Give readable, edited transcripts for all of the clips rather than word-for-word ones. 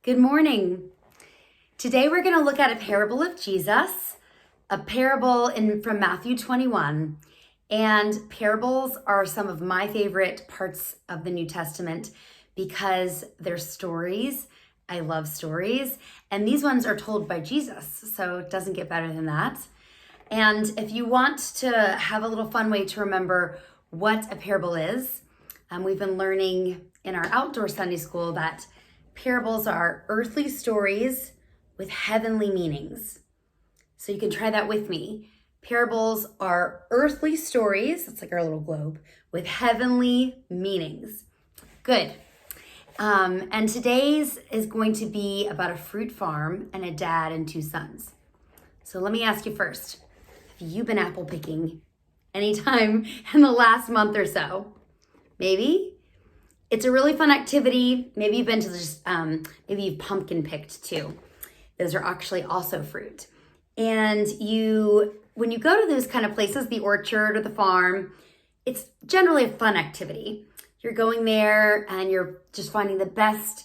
Good morning. Today we're going to look at a parable of Jesus, a parable from Matthew 21. And parables are some of my favorite parts of the New Testament because they're stories. I love stories. And these ones are told by Jesus, so it doesn't get better than that. And if you want to have a little fun way to remember what a parable is, we've been learning in our outdoor Sunday school that parables are earthly stories with heavenly meanings. So you can try that with me. Parables are earthly stories, it's like our little globe, with heavenly meanings. Good. And today's is going to be about a fruit farm and a dad and two sons. So let me ask you first, have you been apple picking anytime in the last month or so? Maybe? It's a really fun activity. Maybe you've been to just, maybe you've pumpkin picked too. Those are actually also fruit. And when you go to those kind of places, the orchard or the farm, it's generally a fun activity. You're going there and you're just finding the best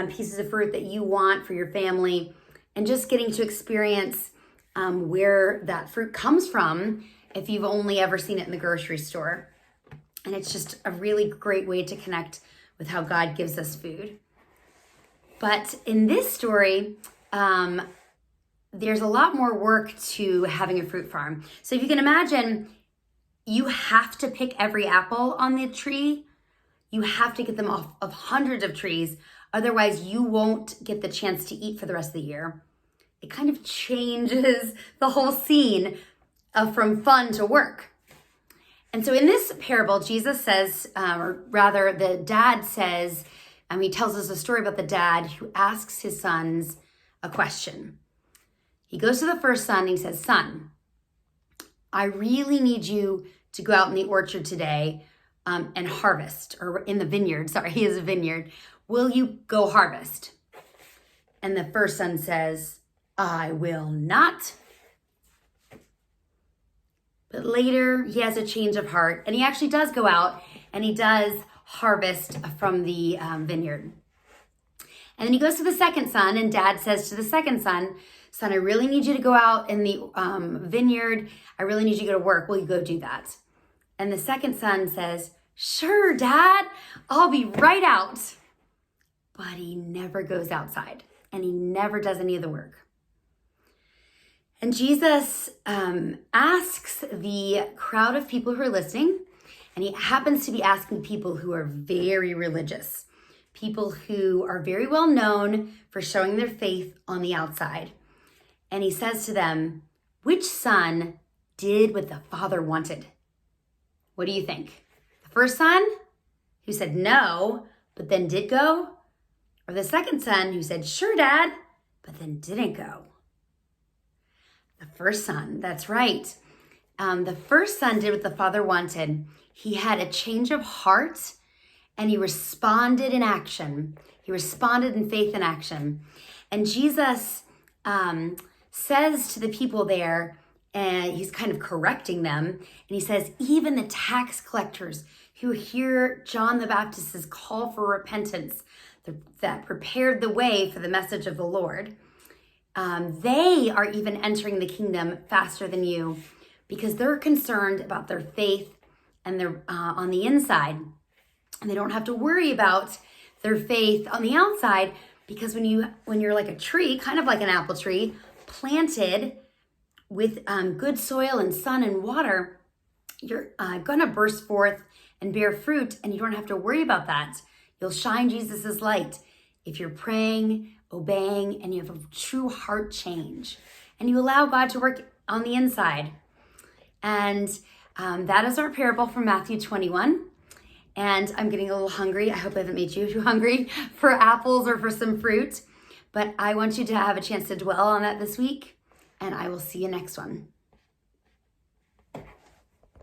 pieces of fruit that you want for your family and just getting to experience where that fruit comes from if you've only ever seen it in the grocery store. And it's just a really great way to connect with how God gives us food. But in this story, there's a lot more work to having a fruit farm. So if you can imagine, you have to pick every apple on the tree. You have to get them off of hundreds of trees. Otherwise, you won't get the chance to eat for the rest of the year. It kind of changes the whole scene from fun to work. And so in this parable, Jesus says, or rather the dad says, he tells us a story about the dad who asks his sons a question. He goes to the first son and he says, "Son, I really need you to go out in the orchard today and harvest," or in the vineyard, sorry, he has a vineyard. "Will you go harvest?" And the first son says, "I will not." But later he has a change of heart and he actually does go out and he does harvest from the vineyard. And then he goes to the second son and dad says to the second son, "Son, I really need you to go out in the vineyard. I really need you to go to work. Will you go do that?" And the second son says, "Sure, Dad, I'll be right out." But he never goes outside and he never does any of the work. And Jesus asks the crowd of people who are listening, and he happens to be asking people who are very religious, people who are very well known for showing their faith on the outside. And he says to them, "Which son did what the father wanted?" What do you think? The first son who said no, but then did go? Or the second son who said, "Sure, Dad," but then didn't go? The first son, that's right. The first son did what the father wanted. He had a change of heart and he responded in action. He responded in faith and action. And Jesus says to the people there, and he's kind of correcting them, and he says, even the tax collectors who hear John the Baptist's call for repentance that prepared the way for the message of the Lord, they are even entering the kingdom faster than you because they're concerned about their faith and they're on the inside. And they don't have to worry about their faith on the outside because when you're like a tree, kind of like an apple tree, planted with good soil and sun and water, you're going to burst forth and bear fruit, and you don't have to worry about that. You'll shine Jesus's light if you're praying, obeying, and you have a true heart change, and you allow God to work on the inside. And that is our parable from Matthew 21. And I'm getting a little hungry. I hope I haven't made you too hungry for apples or for some fruit. But I want you to have a chance to dwell on that this week. And I will see you next one.